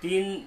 3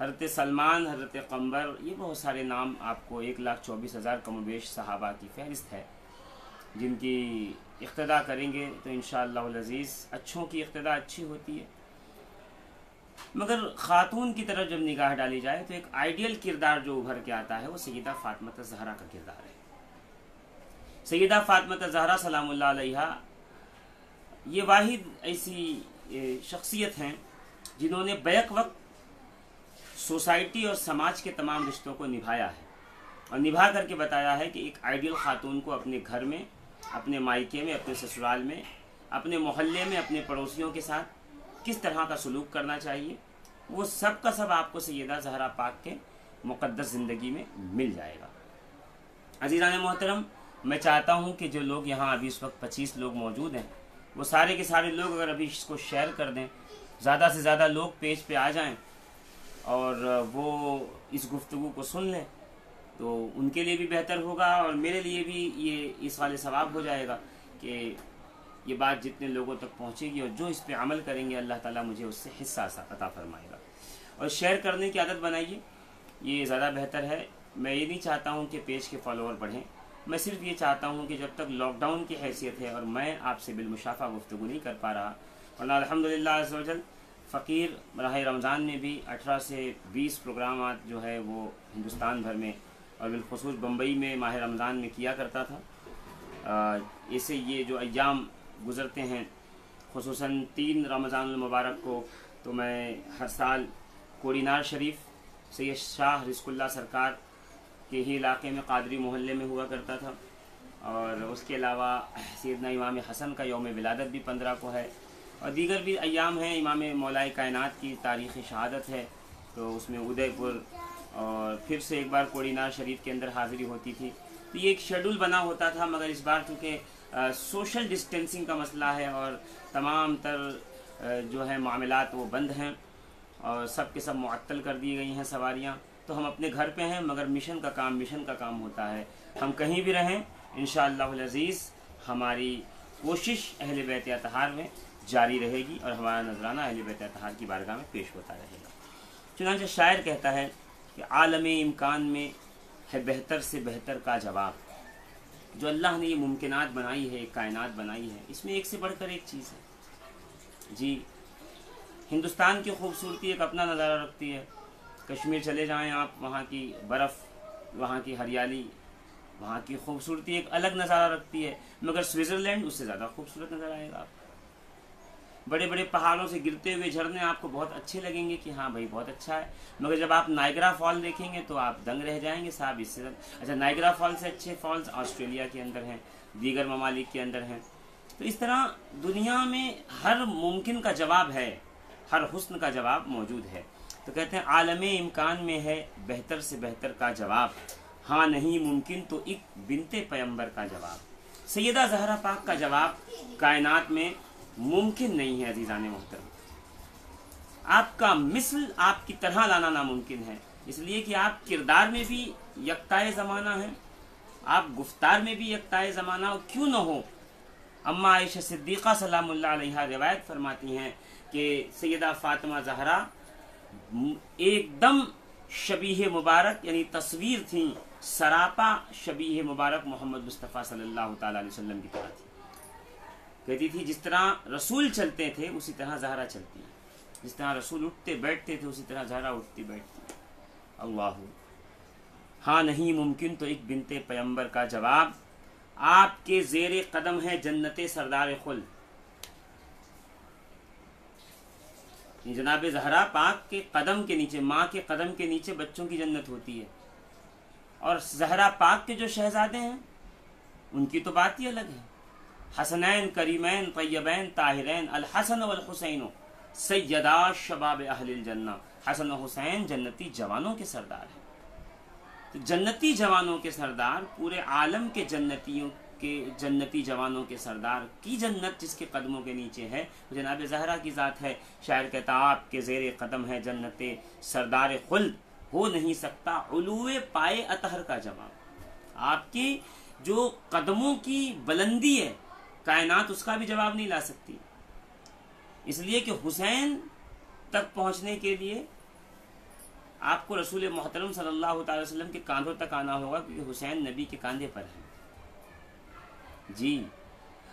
حضرت سلمان، حضرت قمبر، یہ بہت سارے نام آپ کو 1,24,000 کم و بیش صحابہ کی فہرست ہے، جن کی اقتداء کریں گے تو انشاءاللہ العزیز اچھوں کی اقتداء اچھی ہوتی ہے۔ مگر خاتون کی طرف جب نگاہ ڈالی جائے تو ایک آئیڈیل کردار جو ابھر کے آتا ہے وہ سیدہ فاطمہ زہرا کا کردار ہے۔ سیدہ فاطمہ زہرا سلام اللہ علیہا یہ واحد ایسی شخصیت ہیں جنہوں نے بیک وقت سوسائٹی اور سماج کے تمام رشتوں کو نبھایا ہے، اور نبھا کر کے بتایا ہے کہ ایک آئیڈیل خاتون کو اپنے گھر میں، اپنے مائکے میں، اپنے سسرال میں، اپنے محلے میں، اپنے پڑوسیوں کے ساتھ کس طرح کا سلوک کرنا چاہیے، وہ سب کا سب آپ کو سیدہ زہرا پاک کے مقدس زندگی میں مل جائے گا۔ عزیزان محترم، میں چاہتا ہوں کہ جو لوگ یہاں ابھی اس وقت 25 لوگ موجود ہیں، وہ سارے کے سارے لوگ اگر ابھی اس کو شیئر کر دیں، زیادہ سے زیادہ لوگ پیج پہ آ جائیں اور وہ اس گفتگو کو سن لیں تو ان کے لیے بھی بہتر ہوگا، اور میرے لیے بھی یہ اس والے ثواب ہو جائے گا کہ یہ بات جتنے لوگوں تک پہنچے گی، اور جو اس پہ عمل کریں گے اللہ تعالیٰ مجھے اس سے حصہ عطا فرمائے گا۔ اور شیئر کرنے کی عادت بنائیے، یہ زیادہ بہتر ہے۔ میں یہ نہیں چاہتا ہوں کہ پیج کے فالوور بڑھیں، میں صرف یہ چاہتا ہوں کہ جب تک لاک ڈاؤن کی حیثیت ہے اور میں آپ سے بالمشافہ گفتگو نہیں کر پا رہا، ورنہ الحمدللہ عز و جل فقیر براہ رمضان میں بھی 18 سے 20 پروگرامات جو ہے وہ ہندوستان بھر میں اور بالخصوص بمبئی میں ماہ رمضان میں کیا کرتا تھا۔ اسے یہ جو ایام گزرتے ہیں، خصوصاً 3 رمضان المبارک کو تو میں ہر سال کوڑینار شریف سید شاہ رزق اللہ سرکار کے ہی علاقے میں قادری محلے میں ہوا کرتا تھا، اور اس کے علاوہ سیدنا امام حسن کا یوم ولادت بھی 15 کو ہے، اور دیگر بھی ایام ہیں۔ امام مولائے کائنات کی تاریخ شہادت ہے تو اس میں ادے پور اور پھر سے ایک بار کوڑینار شریف کے اندر حاضری ہوتی تھی، تو یہ ایک شیڈول بنا ہوتا تھا، مگر اس بار چونکہ سوشل ڈسٹینسنگ کا مسئلہ ہے اور تمام تر جو ہے معاملات وہ بند ہیں اور سب کے سب معطل کر دی گئی ہیں سواریاں، تو ہم اپنے گھر پہ ہیں، مگر مشن کا کام ہوتا ہے۔ ہم کہیں بھی رہیں انشاءاللہ العزیز ہماری کوشش اہل بیت اطہار میں جاری رہے گی اور ہمارا نذرانہ اہل بیت اطہار کی بارگاہ میں پیش ہوتا رہے گا۔ چنانچہ شاعر کہتا ہے کہ عالم امکان میں ہے بہتر سے بہتر کا جواب۔ جو اللہ نے یہ ممکنات بنائی ہے، کائنات بنائی ہے، اس میں ایک سے بڑھ کر ایک چیز ہے۔ جی، ہندوستان کی خوبصورتی ایک اپنا نظارہ رکھتی ہے۔ کشمیر چلے جائیں آپ، وہاں کی برف، وہاں کی ہریالی، وہاں کی خوبصورتی ایک الگ نظارہ رکھتی ہے، مگر سوئٹزرلینڈ اس سے زیادہ خوبصورت نظر آئے گا آپ۔ بڑے بڑے پہاڑوں سے گرتے ہوئے جھرنے آپ کو بہت اچھے لگیں گے کہ ہاں بھائی بہت اچھا ہے، مگر جب آپ نائگرا فال دیکھیں گے تو آپ دنگ رہ جائیں گے صاحب اس سے اچھا نائگرا فال سے اچھے فالز آسٹریلیا کے اندر ہیں، دیگر ممالک کے اندر ہیں۔ تو اس طرح دنیا میں ہر ممکن کا جواب ہے، ہر حسن کا جواب موجود ہے۔ تو کہتے ہیں عالم امکان میں ہے بہتر سے بہتر کا جواب، ہاں نہیں ممکن تو ایک بنت پیمبر کا جواب۔ سیدہ زہرا پاک کا جواب کائنات میں ممکن نہیں ہے۔ عزیزان محترم، آپ کا مثل آپ کی طرح لانا ناممکن ہے، اس لیے کہ آپ کردار میں بھی یکتائے زمانہ ہیں، آپ گفتار میں بھی یکتائے زمانہ ہو، کیوں نہ ہو۔ اما عائشہ صدیقہ سلام اللہ علیہا روایت فرماتی ہیں کہ سیدہ فاطمہ زہرا ایک دم شبیہ مبارک یعنی تصویر تھیں، سراپا شبیہ مبارک محمد مصطفیٰ صلی اللہ تعالی علیہ وسلم کی طرح تھی۔ کہتی تھی جس طرح رسول چلتے تھے اسی طرح زہرا چلتی ہے، جس طرح رسول اٹھتے بیٹھتے تھے اسی طرح زہرا اٹھتی بیٹھتی۔ اللہ، ہاں نہیں ممکن تو ایک بنت پیمبر کا جواب، آپ کے زیر قدم ہے جنت سردار خلد۔ جناب زہرا پاک کے قدم کے نیچے، ماں کے قدم کے نیچے بچوں کی جنت ہوتی ہے، اور زہرا پاک کے جو شہزادے ہیں ان کی تو بات ہی الگ ہے۔ حسنین کریمین طیبین طاہرین الحسن والحسین سیدا شباب اہل الجنہ۔ حسن و حسین جنتی جوانوں کے سردار ہیں، تو جنتی جوانوں کے سردار، پورے عالم کے جنتیوں کے جنتی جوانوں کے سردار کی جنت جس کے قدموں کے نیچے ہے وہ جناب زہرا کی ذات ہے۔ شاعر کہتا آپ کے زیر قدم ہے جنت سردار خلد، ہو نہیں سکتا علو پائے اطہر کا جواب۔ آپ کی جو قدموں کی بلندی ہے کائنات اس کا بھی جواب نہیں لا سکتی، اس لیے کہ حسین تک پہنچنے کے لیے آپ کو رسول محترم صلی اللہ تعالی وسلم کے کاندھوں تک آنا ہوگا، کیونکہ حسین نبی کے کاندھے پر ہیں جی،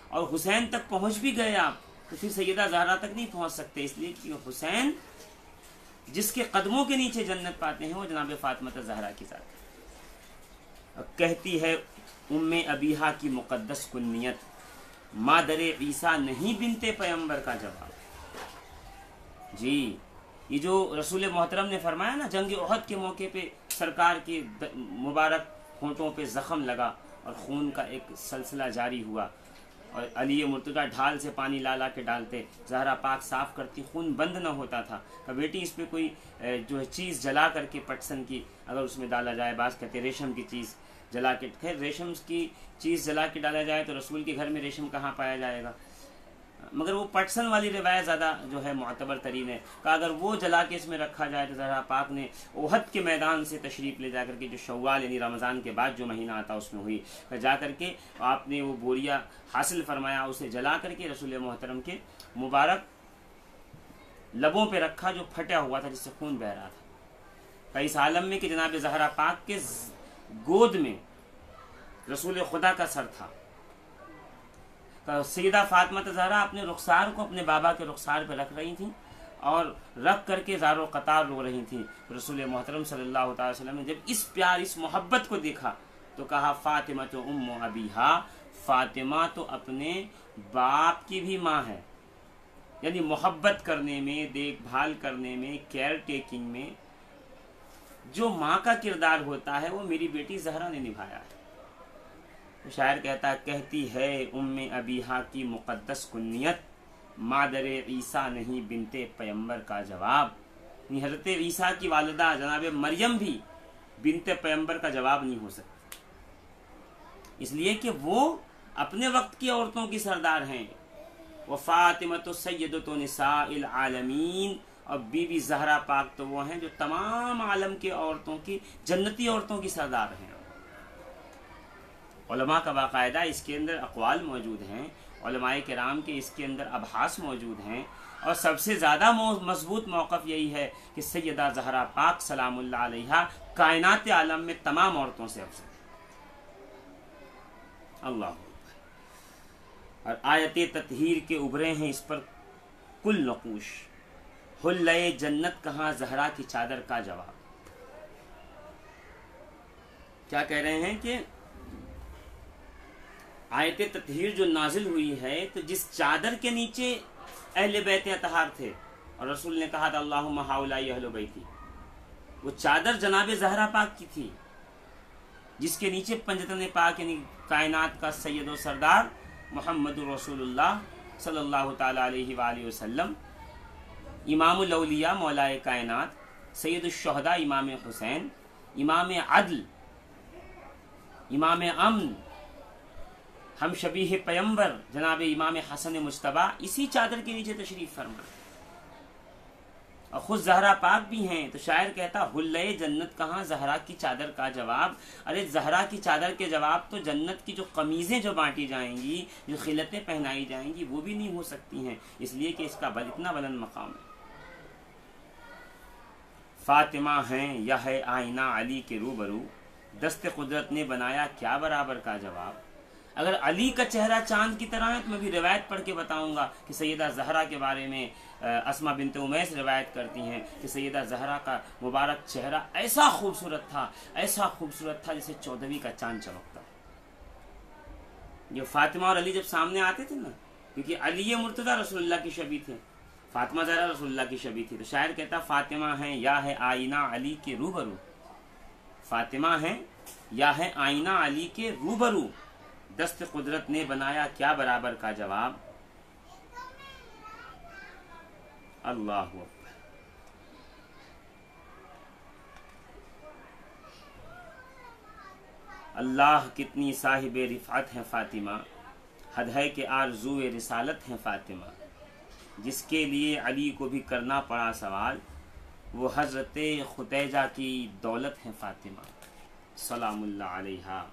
اور حسین تک پہنچ بھی گئے آپ تو پھر سیدہ زہرا تک نہیں پہنچ سکتے، اس لیے کہ حسین جس کے قدموں کے نیچے جنت پاتے ہیں وہ جناب فاطمہ زہرا کی ذات ہے۔ کہتی ہے ام ابیہا کی مقدس کنیت، مادر عیسیٰ نہیں بنت پیمبر کا جواب۔ جی یہ جو رسول محترم نے فرمایا نا، جنگ احد کے موقع پہ سرکار کی مبارک ہونٹوں پہ زخم لگا اور خون کا ایک سلسلہ جاری ہوا، اور علی مرتضیٰ ڈھال سے پانی لا لا کے ڈالتے، زہرا پاک صاف کرتی، خون بند نہ ہوتا تھا کہ بیٹی اس پہ کوئی جو ہے چیز جلا کر کے پٹسن کی اگر اس میں ڈالا جائے، بعض کہتے ریشم کی چیز جلا کے، خیر ریشم کی چیز جلا کے ڈالا جائے تو رسول کے گھر میں ریشم کہاں پایا جائے گا، مگر وہ پٹسن والی روایت زیادہ جو ہے معتبر ترین ہے کہ اگر وہ جلا کے اس میں رکھا جائے تو زہرا پاک نے احد کے میدان سے تشریف لے جا کر کے، جو شوال یعنی رمضان کے بعد جو مہینہ آتا اس میں ہوئی، جا کر کے آپ نے وہ بوریا حاصل فرمایا، اسے جلا کر کے رسول محترم کے مبارک لبوں پہ رکھا جو پھٹا ہوا تھا، جس سے خون بہ رہا تھا، اس عالم میں کہ جناب زہرا پاک کے گود میں رسول خدا کا سر تھا۔ سیدہ فاطمہ زہرا اپنے رخسار کو اپنے بابا کے رخسار پہ رکھ رہی تھیں اور رکھ کر کے زار و قطار رو رہی تھیں۔ رسول محترم صلی اللہ تعالی وسلم نے جب اس پیار اس محبت کو دیکھا تو کہا فاطمہ تو ام ابیہا، فاطمہ تو اپنے باپ کی بھی ماں ہے، یعنی محبت کرنے میں، دیکھ بھال کرنے میں، کیئر ٹیکنگ میں جو ماں کا کردار ہوتا ہے وہ میری بیٹی زہرا نے نبھایا ہے۔ شاعر کہتا ہے، کہتی ہے ام ابیہا کی مقدس کنیت، مادر عیسیٰ نہیں بنت پیمبر کا جواب، یعنی حضرت عیسیٰ کی والدہ جناب مریم بھی بنت پیمبر کا جواب نہیں ہو سکتی، اس لیے کہ وہ اپنے وقت کی عورتوں کی سردار ہیں۔ وفاطمۃ سیدۃ نساء العالمین، اور بی بی زہرا پاک تو وہ ہیں جو تمام عالم کے عورتوں کی، جنتی عورتوں کی سردار ہیں۔ علماء کا باقاعدہ اس کے اندر اقوال موجود ہیں، علماء کرام کے اس کے اندر ابحاث موجود ہیں، اور سب سے زیادہ مضبوط موقف یہی ہے کہ سیدہ زہرا پاک سلام اللہ علیہا کائنات عالم میں تمام عورتوں سے افضل ہے۔ اللہ، اور آیت تطہیر کے ابھرے ہیں اس پر کل نقوش، حلے جنت کہاں زہرا کی چادر کا جواب۔ کیا کہہ رہے ہیں کہ آیت تطہیر جو نازل ہوئی ہے تو جس چادر کے نیچے اہل بیت اطہار تھے، اور رسول نے کہا تھا اللہم ہؤلاء اہل بیتی، وہ چادر جناب زہرا پاک کی تھی، جس کے نیچے پنجتن پاک یعنی کائنات کا سید و سردار محمد رسول اللہ صلی اللہ تعالی علیہ وآلہ وسلم، امام الاولیاء مولائے کائنات، سید الشہداء امام حسین، امام عدل، امام امن، ہم شبیہ پیمبر جناب امام حسن مجتبیٰ اسی چادر کے نیچے تشریف فرما، اور خود زہرا پاک بھی ہیں۔ تو شاعر کہتا حلے جنت کہاں زہرا کی چادر کا جواب، ارے زہرا کی چادر کے جواب تو جنت کی جو قمیضیں جو بانٹی جائیں گی، جو خلتیں پہنائی جائیں گی، وہ بھی نہیں ہو سکتی ہیں، اس لیے کہ اس کا اتنا بلند مقام ہے۔ فاطمہ ہیں یا ہے آئینہ علی کے روبرو، دست قدرت نے بنایا کیا برابر کا جواب۔ اگر علی کا چہرہ چاند کی طرح ہے تو میں بھی روایت پڑھ کے بتاؤں گا کہ سیدہ زہرا کے بارے میں اسما بنت امیس روایت کرتی ہیں کہ سیدہ زہرا کا مبارک چہرہ ایسا خوبصورت تھا، ایسا خوبصورت تھا جیسے 14ویں کا چاند چمکتا۔ یہ فاطمہ اور علی جب سامنے آتے تھے نا، کیونکہ علی مرتضیٰ رسول اللہ کی شبیہ تھے، فاطمہ زہرا رسول اللہ کی شبیہ تھی، تو شاعر کہتا فاطمہ ہیں یا ہے آئینہ علی کے روبرو، فاطمہ ہیں یا ہے آئینہ علی کے روبرو، دست قدرت نے بنایا کیا برابر کا جواب۔ اللہ اکبر۔ اللہ کتنی صاحب رفعت ہے فاطمہ، حد ہے کہ آرزو رسالت ہے فاطمہ، جس کے لیے علی کو بھی کرنا پڑا سوال، وہ حضرت ختیجہ کی دولت ہے فاطمہ سلام اللہ علیہا۔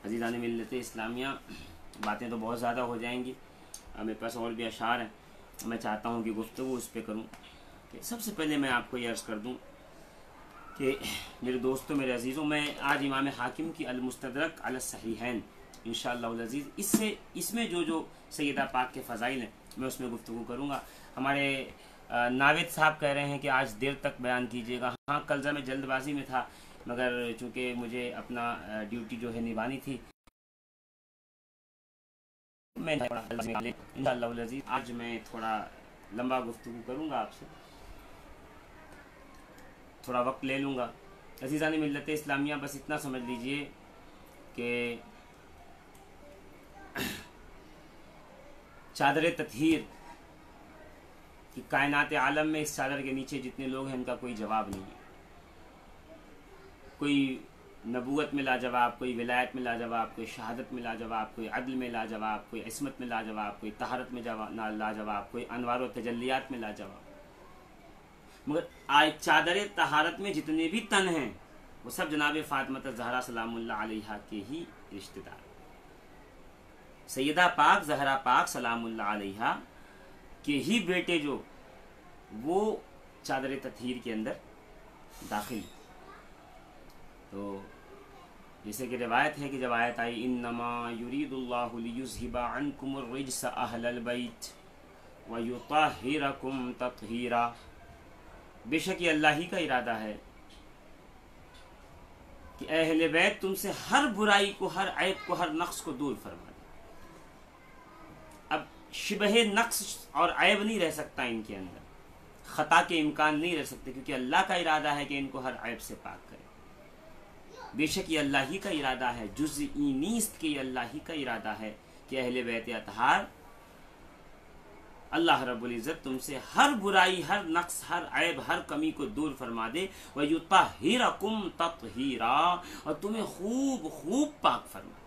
عزیزان ملت اسلامیہ، باتیں تو بہت زیادہ ہو جائیں گی، میرے پاس اور بھی اشعار ہیں، میں چاہتا ہوں کہ گفتگو اس پہ کروں۔ کہ سب سے پہلے میں آپ کو یہ عرض کر دوں کہ میرے دوستوں، میرے عزیزوں، میں آج امام حاکم کی المستدرک علی الصحیحین انشاءاللہ العزیز اس میں جو سیدہ پاک کے فضائل ہیں میں اس میں گفتگو کروں گا۔ ہمارے ناوید صاحب کہہ رہے ہیں کہ آج دیر تک بیان کیجیے گا۔ ہاں، کل میں جلد بازی میں تھا، مگر چونکہ مجھے اپنا ڈیوٹی جو ہے نبھانی تھی، میں انشاءاللہ العزیز آج میں تھوڑا لمبا گفتگو کروں گا، آپ سے تھوڑا وقت لے لوں گا۔ عزیزان ملت اسلامیہ، بس اتنا سمجھ لیجئے کہ چادر تطہیر کہ کائنات عالم میں اس چادر کے نیچے جتنے لوگ ہیں ان کا کوئی جواب نہیں ہے۔ کوئی نبوت میں لاجواب، کوئی ولایت میں لاجواب، کوئی شہادت میں لاجواب، کوئی عدل میں لاجواب، کوئی عصمت میں لاجواب، کوئی طہارت میں لاجواب، کوئی انوار و تجلیات میں لاجواب، مگر چادر طہارت میں جتنے بھی تن ہیں وہ سب جناب فاطمہ الزہرا سلام اللہ علیہا کے ہی رشتہ دار، سیدہ پاک زہرا پاک سلام اللہ علیہا کے ہی بیٹے جو وہ چادر تطہیر کے اندر داخل۔ تو جیسے کہ روایت ہے کہ جب آیت آئی انما یرید اللہ لیذھب عنکم الرجس اہل البیت ویطہرکم تطہیرا، بے شک یہ اللہ ہی کا ارادہ ہے کہ اہل بیت تم سے ہر برائی کو، ہر عیب کو، ہر نقص کو دور فرما دے۔ اب شبہ نقص اور عیب نہیں رہ سکتا ان کے اندر، خطا کے امکان نہیں رہ سکتے، کیونکہ اللہ کا ارادہ ہے کہ ان کو ہر عیب سے پاک کرے۔ بے شک یہ اللہ ہی کا ارادہ ہے، جزئی نیست کہ یہ اللہ ہی کا ارادہ ہے کہ اہل بیت اطہار اللہ رب العزت تم سے ہر برائی، ہر نقص، ہر عیب، ہر کمی کو دور فرما دے، وَيُطَهِّرَكُمْ تَطْهِيرًا، اور تمہیں خوب خوب پاک فرما دے۔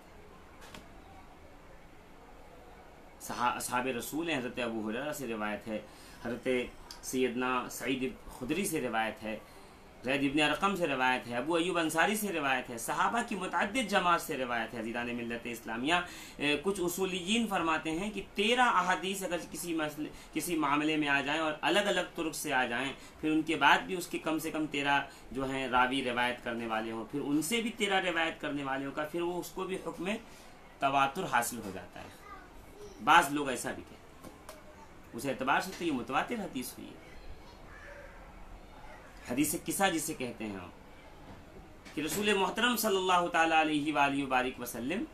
اصحاب رسول ہیں، حضرت ابو ہریرہ سے روایت ہے، حضرت سیدنا سعید خدری سے روایت ہے، زید ابن ارقم سے روایت ہے، ابو ایوب انصاری سے روایت ہے، صحابہ کی متعدد جماعت سے روایت ہے۔ عزیزان ملت اسلامیہ، کچھ اصولیین فرماتے ہیں کہ 13 احادیث اگر کسی معاملے میں آ جائیں اور الگ الگ طرق سے آ جائیں، پھر ان کے بعد بھی اس کے کم سے کم 13 جو ہیں راوی روایت کرنے والے ہوں، پھر ان سے بھی 13 روایت کرنے والے ہوں کا، پھر وہ اس کو بھی حکم تواتر حاصل ہو جاتا ہے۔ بعض لوگ ایسا بھی کہتے ہیں، اس اعتبار سے تو یہ متواتر حدیث ہوئی ہے، حدیث قصہ جسے کہتے ہیں ہم، کہ رسول محترم صلی اللہ تعالیٰ علیہ وآلہ وبارک وسلم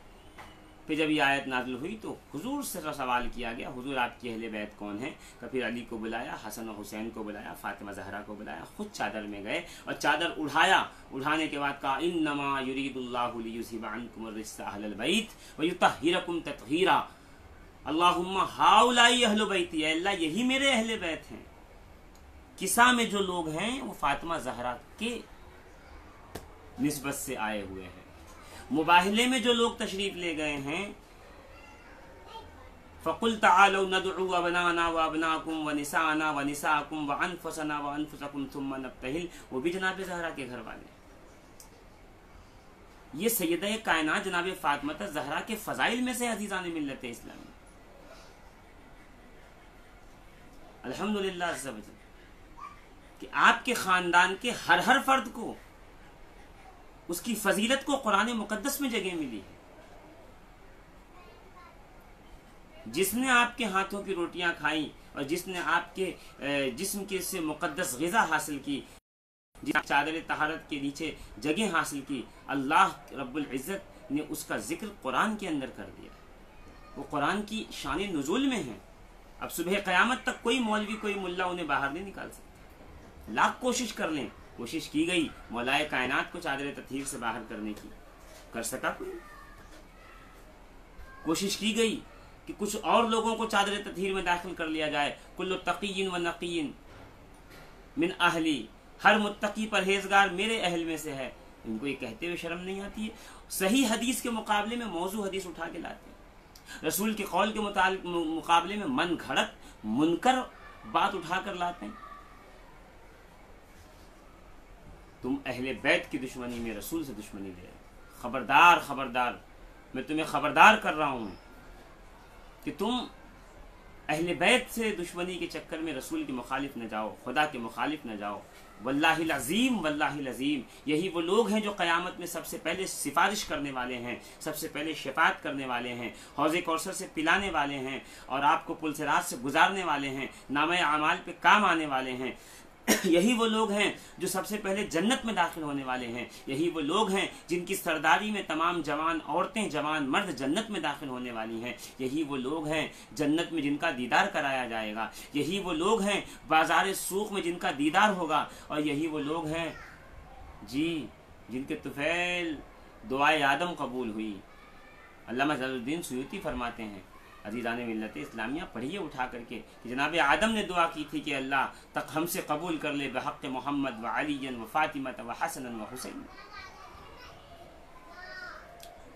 پہ جب یہ آیت نازل ہوئی تو حضور سے سوال کیا گیا، حضور آپ کی اہل بیت کون ہیں؟ تو پھر علی کو بلایا، حسن و حسین کو بلایا، فاطمہ زہرا کو بلایا، خود چادر میں گئے اور چادر اڑھایا، اڑھانے کے بعد کہا انما یرید اللہ لیذھب عنکم الرجس اہل البیت ویطہرکم تطہیرا، اللہم ہؤلاء اہل بیتی، اے اللہ یہی میرے اہل بیت ہیں۔ قصہ میں جو لوگ ہیں وہ فاطمہ زہرا کے نسبت سے آئے ہوئے ہیں، مباہلے میں جو لوگ تشریف لے گئے ہیں فَقُلْ تَعَالَوْا نَدْعُوا أَبْنَاءَنَا وَأَبْنَاءَكُمْ وَنِسَاءَنَا وَنِسَاءَكُمْ وَأَنفُسَنَا وَأَنفُسَكُمْ ثُمَّ نَبْتَهِلْ، وہ بھی جناب زہرا کے گھر والے۔ یہ سیدہ کائنات جناب فاطمہ زہرا کے فضائل میں سے عزیزان ملت اسلامی، الحمدللہ عز و جل، کہ آپ کے خاندان کے ہر فرد کو اس کی فضیلت کو قرآن مقدس میں جگہ ملی ہے۔ جس نے آپ کے ہاتھوں کی روٹیاں کھائیں اور جس نے آپ کے جسم کے سے مقدس غذا حاصل کی، جس چادر طہارت کے نیچے جگہ حاصل کی، اللہ رب العزت نے اس کا ذکر قرآن کے اندر کر دیا، وہ قرآن کی شان نزول میں ہے۔ اب صبح قیامت تک کوئی مولوی، کوئی ملا انہیں باہر نہیں نکال سکتا، لاکھ کوشش کر لیں، کوشش کی گئی مولائے کائنات کو چادر تطہیر سے باہر کرنے کی، کر سکا کوئی؟ کوشش کی گئی کہ کچھ اور لوگوں کو چادر تطہیر میں داخل کر لیا جائے، کل تقی و نقی من اہلی، ہر متقی پرہیزگار میرے اہل میں سے ہے، ان کو یہ کہتے ہوئے شرم نہیں آتی ہے؟ صحیح حدیث کے مقابلے میں موضوع حدیث اٹھا کے لاتے ہیں، رسول کے قول کے مقابلے میں من گھڑت منکر بات اٹھا کر لاتے ہیں۔ تم اہل بیت کی دشمنی میں رسول سے دشمنی لے رہے، خبردار خبردار، میں تمہیں خبردار کر رہا ہوں کہ تم اہل بیت سے دشمنی کے چکر میں رسول کے مخالف نہ جاؤ، خدا کے مخالف نہ جاؤ۔ واللہ العظیم، واللہ العظیم، یہی وہ لوگ ہیں جو قیامت میں سب سے پہلے سفارش کرنے والے ہیں، سب سے پہلے شفاعت کرنے والے ہیں، حوض کوثر سے پلانے والے ہیں، اور آپ کو پل صراط سے گزارنے والے ہیں، نامہ اعمال پہ کام آنے والے ہیں۔ یہی وہ لوگ ہیں جو سب سے پہلے جنت میں داخل ہونے والے ہیں، یہی وہ لوگ ہیں جن کی سرداری میں تمام جوان عورتیں، جوان مرد جنت میں داخل ہونے والی ہیں، یہی وہ لوگ ہیں جنت میں جن کا دیدار کرایا جائے گا، یہی وہ لوگ ہیں بازار سوق میں جن کا دیدار ہوگا، اور یہی وہ لوگ ہیں جی جن کے طفیل دعائے آدم قبول ہوئی۔ علامہ جلال الدین سیوطی فرماتے ہیں، عزیزان ملت اسلامیہ پڑھیے اٹھا کر کے کہ جناب آدم نے دعا کی تھی کہ اللہ تک ہم سے قبول کر لے بحق محمد و علی و فاطمہ و حسن و حسین۔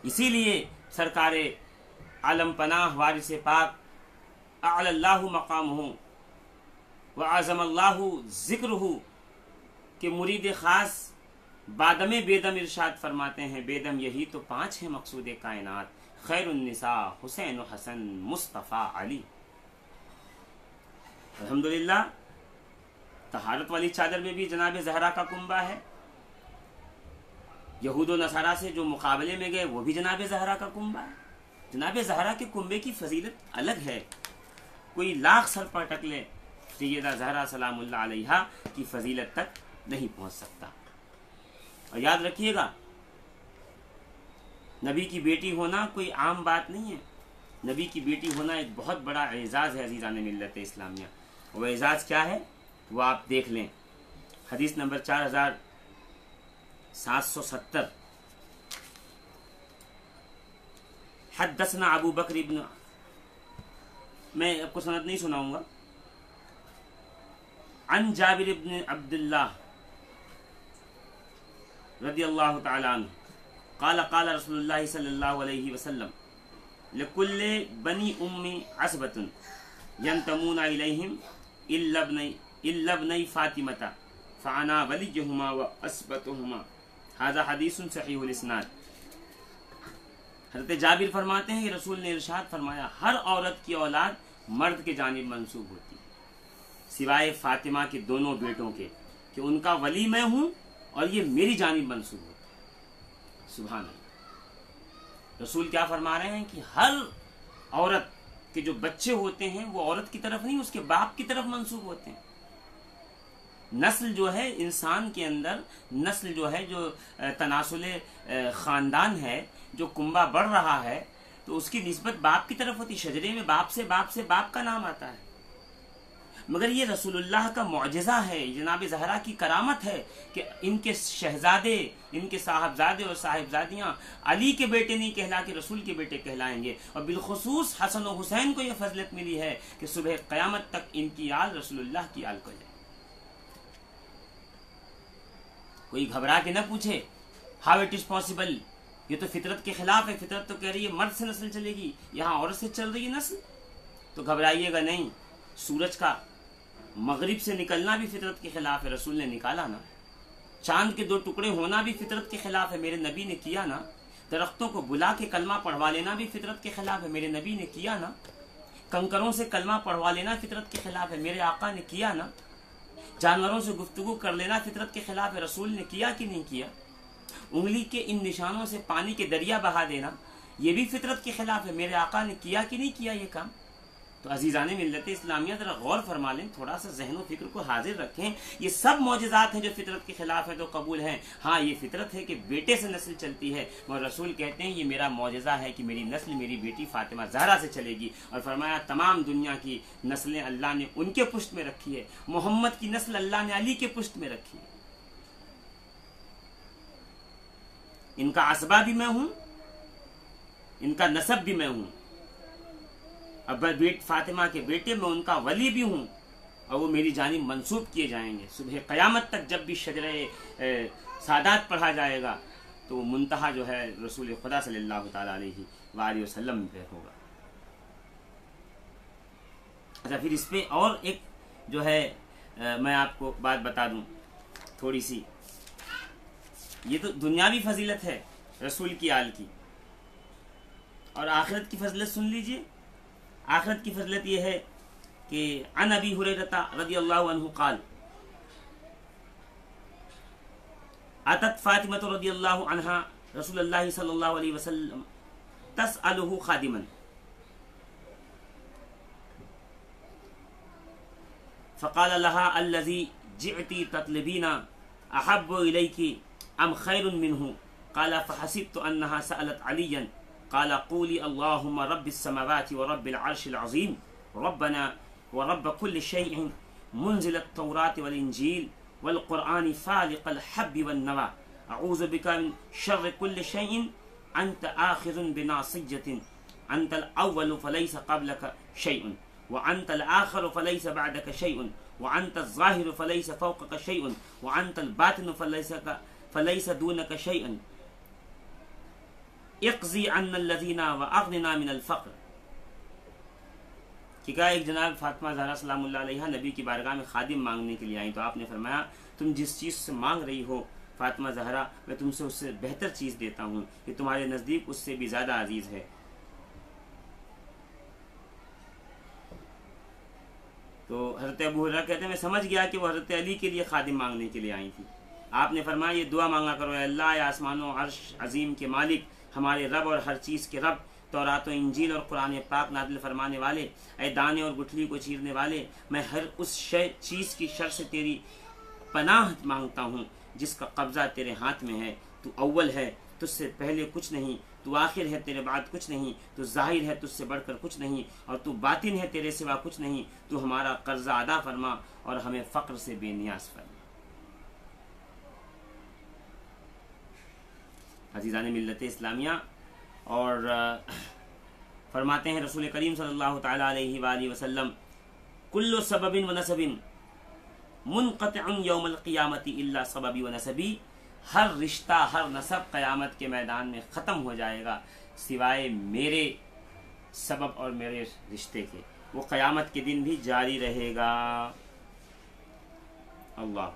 اسی لیے سرکار عالم پناہ وارث پاک اعلی اللہ مقامہ و اعظم اللہ ذکرہ کہ مرید خاص بادم بیدم ارشاد فرماتے ہیں، بیدم یہی تو 5 ہیں مقصود کائنات، خیر النساء حسین و حسن مصطفیٰ علی۔ الحمدللہ طہارت والی چادر میں بھی جناب زہرا کا کنبہ ہے، یہود و نصارہ سے جو مقابلے میں گئے وہ بھی جناب زہرا کا کنبہ ہے۔ جناب زہرا کے کنبے کی فضیلت الگ ہے، کوئی لاکھ سر پر ٹک لے سیدہ زہرا سلام اللہ علیہا کی فضیلت تک نہیں پہنچ سکتا۔ اور یاد رکھیے گا، نبی کی بیٹی ہونا کوئی عام بات نہیں ہے، نبی کی بیٹی ہونا ایک بہت بڑا اعزاز ہے عزیزان ملت اسلامیہ۔ وہ اعزاز کیا ہے وہ آپ دیکھ لیں، حدیث نمبر 4770، حدثنا ابو بکر ابن، میں آپ کو سند نہیں سناؤں گا، عن جابر ابن عبداللہ رضی اللہ تعالی عنہ قال قال رسول اللہ صلی اللہ علیہ وسلم لکل بنی ام عصبۃ ینتمون الیہم الا ابنی فاطمۃ فانا ولیہما وعصبتہما، ھذا حدیث صحیح الاسناد۔ حضرت جابر فرماتے ہیں کہ رسول نے ارشاد فرمایا، ہر عورت کی اولاد مرد کے جانب منسوب ہوتی ہے سوائے فاطمہ کے دونوں بیٹوں کے، کہ ان کا ولی میں ہوں اور یہ میری جانب منسوب ہوتی ہے۔ سبحان اللہ، رسول کیا فرما رہے ہیں کہ ہر عورت کے جو بچے ہوتے ہیں وہ عورت کی طرف نہیں، اس کے باپ کی طرف منسوب ہوتے ہیں۔ نسل جو ہے انسان کے اندر، نسل جو ہے جو تناسل خاندان ہے، جو کنبہ بڑھ رہا ہے، تو اس کی نسبت باپ کی طرف ہوتی، شجرے میں باپ سے باپ کا نام آتا ہے۔ مگر یہ رسول اللہ کا معجزہ ہے، جناب زہرا کی کرامت ہے کہ ان کے شہزادے، ان کے صاحبزادے اور صاحبزادیاں علی کے بیٹے نہیں کہلا کے رسول کے بیٹے کہلائیں گے، اور بالخصوص حسن و حسین کو یہ فضلت ملی ہے کہ صبح قیامت تک ان کی آل رسول اللہ کی آل کو جائے۔ کوئی گھبرا کے نہ پوچھے ہاؤ اٹ از پاسبل، یہ تو فطرت کے خلاف ہے، فطرت تو کہہ رہی ہے مرد سے نسل چلے گی، یہاں عورت سے چل رہی ہے نسل، تو گھبرائیے گا نہیں۔ سورج کا مغرب سے نکلنا بھی فطرت کے خلاف ہے، رسول نے نکالا نا۔ چاند کے 2 ٹکڑے ہونا بھی فطرت کے خلاف ہے، میرے نبی نے کیا نا۔ درختوں کو بلا کے کلمہ پڑھوا لینا بھی فطرت کے خلاف ہے، میرے نبی نے کیا نا۔ کنکروں سے کلمہ پڑھوا لینا فطرت کے خلاف ہے، میرے آقا نے کیا نا۔ جانوروں سے گفتگو کر لینا فطرت کے خلاف ہے، رسول نے کیا کہ نہیں کیا۔ انگلی کے ان نشانوں سے پانی کے دریا بہا دینا یہ بھی فطرت کے خلاف ہے، میرے آقا نے کیا کہ نہیں کیا یہ کام۔ تو عزیزان ملت اسلامیہ ذرا غور فرما لیں، تھوڑا سا ذہن و فکر کو حاضر رکھیں، یہ سب معجزات ہیں جو فطرت کے خلاف ہیں تو قبول ہیں۔ ہاں یہ فطرت ہے کہ بیٹے سے نسل چلتی ہے، مگر رسول کہتے ہیں یہ میرا معجزہ ہے کہ میری نسل میری بیٹی فاطمہ زہرا سے چلے گی، اور فرمایا تمام دنیا کی نسلیں اللہ نے ان کے پشت میں رکھی ہے، محمد کی نسل اللہ نے علی کے پشت میں رکھی ہے۔ ان کا عصبہ بھی میں ہوں، ان کا نسب بھی میں ہوں، اب فاطمہ کے بیٹے میں ان کا ولی بھی ہوں، اور وہ میری جانب منسوب کیے جائیں گے۔ صبح قیامت تک جب بھی شجرہ سادات پڑھا جائے گا تو منتہا جو ہے رسول خدا صلی اللہ تعالیٰ علیہ وآلہ وسلم پہ ہوگا۔ اچھا، پھر اس پہ اور ایک جو ہے میں آپ کو بات بتا دوں تھوڑی سی، یہ تو دنیاوی فضیلت ہے رسول کی آل کی، اور آخرت کی فضیلت سن لیجئے۔ آخرت کی فضیلت یہ ہے کہ عن ابی ہریرہ رضی اللہ عنہ قال اتت فاطمہ رضی اللہ عنہا رسول اللہ صلی اللہ علیہ وسلم تسألہ خادما فقال لها الذي جئت تطلبين احب اليك ام خير منه قال فحسبت انها سألت عليا قال قولي اللهم رب السماوات ورب العرش العظيم ربنا ورب كل شيء منزل التوراة والإنجيل والقرآن فالق الحب والنوى أعوذ بك من شر كل شيء أنت آخذ بناصية أنت الأول فليس قبلك شيء وأنت الآخر فليس بعدك شيء وأنت الظاهر فليس فوقك شيء وأنت الباطن فليس دونك شيء اقضي عنا الذين وأغننا من الفقر. کہ کہا ایک جناب فاطمہ زہرا سلام اللہ علیہ نبی کی بارگاہ میں خادم مانگنے کے لیے آئیں تو آپ نے فرمایا تم جس چیز سے مانگ رہی ہو فاطمہ زہرا میں تم سے اس سے بہتر چیز دیتا ہوں کہ تمہارے نزدیک اس سے بھی زیادہ عزیز ہے. تو حضرت ابو ہریرہ کہتے ہیں میں سمجھ گیا کہ وہ حضرت علی کے لیے خادم مانگنے کے لیے آئی تھی. آپ نے فرمایا یہ دعا مانگا کرو اے اللہ یا آسمان و عرش عظیم کے مالک ہمارے رب اور ہر چیز کے رب تورات و انجیل اور قرآن پاک نازل فرمانے والے اے دانے اور گٹھلی کو چیرنے والے میں ہر اس چیز کی شر سے تیری پناہ مانگتا ہوں جس کا قبضہ تیرے ہاتھ میں ہے. تو اول ہے تجھ سے پہلے کچھ نہیں تو آخر ہے تیرے بعد کچھ نہیں تو ظاہر ہے تجھ سے بڑھ کر کچھ نہیں اور تو باطن ہے تیرے سوا کچھ نہیں تو ہمارا قرضہ ادا فرما اور ہمیں فقر سے بے نیاز فرما. عزیزان ملت اسلامیہ اور فرماتے ہیں رسول کریم صلی اللہ تعالی علیہ وآلہ وسلم کل سبب و نسب منقطع یوم القیامت الا سببی و نسبی. ہر رشتہ ہر نسب قیامت کے میدان میں ختم ہو جائے گا سوائے میرے سبب اور میرے رشتے کے. وہ قیامت کے دن بھی جاری رہے گا. اللہ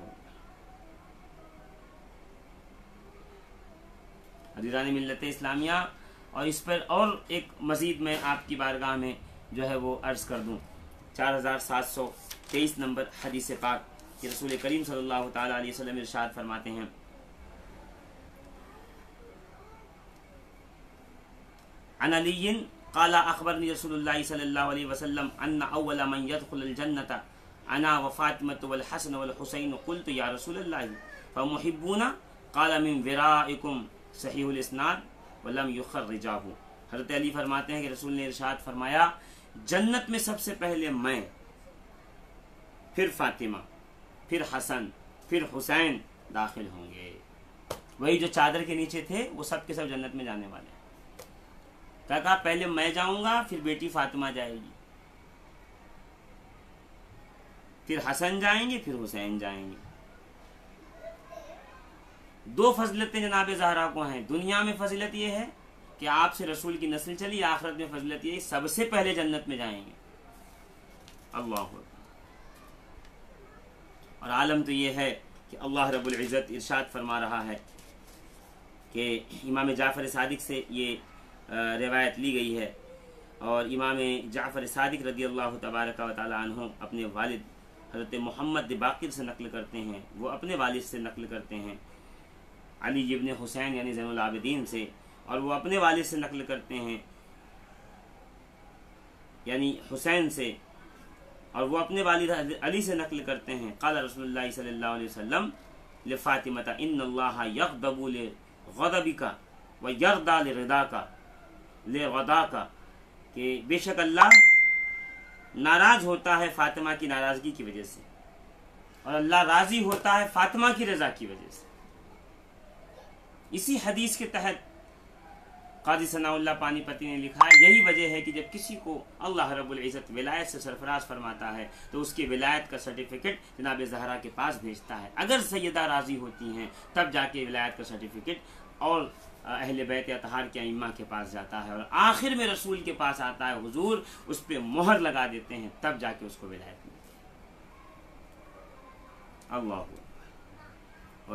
عزیزان ملت اسلامیہ اور اس پر اور ایک مزید میں آپ کی بارگاہ میں جو ہے وہ عرض کر دوں 4723 نمبر حدیث پاک کہ رسول کریم صلی اللہ تعالی علیہ وسلم ارشاد فرماتے ہیں عن علی قال اخبرنی رسول اللہ صلی اللہ علیہ وسلم ان اول من يدخل الجنة انا وفاطمة والحسن والحسین قلت یا رسول اللہ فمحبون قال من ورائکم صحیح الاسناد ولم یخرجاہ. حضرت علی فرماتے ہیں کہ رسول نے ارشاد فرمایا جنت میں سب سے پہلے میں پھر فاطمہ پھر حسن پھر حسین داخل ہوں گے. وہی جو چادر کے نیچے تھے وہ سب کے سب جنت میں جانے والے ہیں. کہا پہلے میں جاؤں گا پھر بیٹی فاطمہ جائے گی پھر حسن جائیں گے پھر حسین جائیں گے. دو فضیلتیں جناب زہرا کو ہیں. دنیا میں فضیلت یہ ہے کہ آپ سے رسول کی نسل چلی. آخرت میں فضیلت یہ سب سے پہلے جنت میں جائیں گے. اللہ اکبر. اور عالم تو یہ ہے کہ اللہ رب العزت ارشاد فرما رہا ہے کہ امام جعفر صادق سے یہ روایت لی گئی ہے اور امام جعفر صادق رضی اللہ تبارک و تعالی عنہ اپنے والد حضرت محمد باقر سے نقل کرتے ہیں. وہ اپنے والد سے نقل کرتے ہیں علی ابن حسین یعنی زین العابدین سے اور وہ اپنے والد سے نقل کرتے ہیں یعنی حسین سے اور وہ اپنے والد علی سے نقل کرتے ہیں قال رسول اللہ صلی اللہ علیہ وسلم لفاطمہ ان اللہ یغضب لغضبک ویرضی لرضاک کہ بے شک اللہ ناراض ہوتا ہے فاطمہ کی ناراضگی کی وجہ سے اور اللہ راضی ہوتا ہے فاطمہ کی رضا کی وجہ سے. اسی حدیث کے تحت قاضی ثناء اللہ پانی پتی نے لکھا ہے یہی وجہ ہے کہ جب کسی کو اللہ رب العزت ولایت سے سرفراز فرماتا ہے تو اس کی ولایت کا سرٹیفکیٹ جناب زہرا کے پاس بھیجتا ہے. اگر سیدہ راضی ہوتی ہیں تب جا کے ولایت کا سرٹیفکیٹ اور اہل بیت اطہار کے ائمہ کے پاس جاتا ہے اور آخر میں رسول کے پاس آتا ہے. حضور اس پہ مہر لگا دیتے ہیں تب جا کے اس کو ولایت ملتی ہے. اللہ.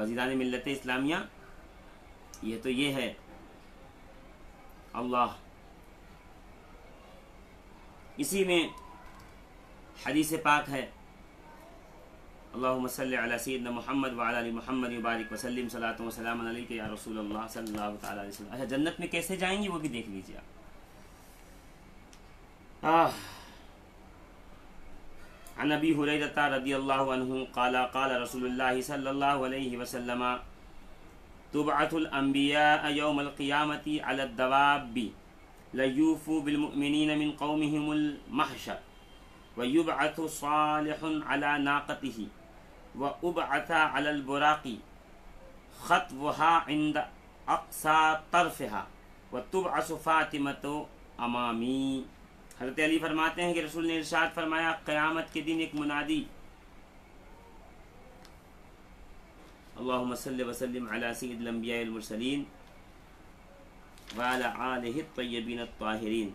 عزیزان ملت اسلامیہ یہ تو یہ ہے. اللہ اسی میں حدیث پاک ہے اللہم صلی علی سیدنا محمد وعلی آل محمد وبارک وسلم صلاۃ و سلام علیک یا رسول اللہ صلی اللہ تعالی علیہ وسلم. اچھا جنت میں کیسے جائیں گے وہ بھی دیکھ لیجیے آپ. عن ابی ہریرہ رضی اللہ عنہ قال قال رسول اللہ صلی اللہ علیہ وسلم تبعث الانبیاء یوم القیامۃ علی الدواب لیوفوا بالمؤمنین من قومهم المحشر ویبعث صالح علی ناقته وابعث علی البراق خطوها عند اقصى طرفها وتبعث فاطمۃ امامی. حضرت علی فرماتے ہیں کہ رسول نے ارشاد فرمایا قیامت کے دن ایک منادی اللہم صلی وسلم علی سید الانبیاء المرسلین وعلی آلہ الطیبین الطاہرین.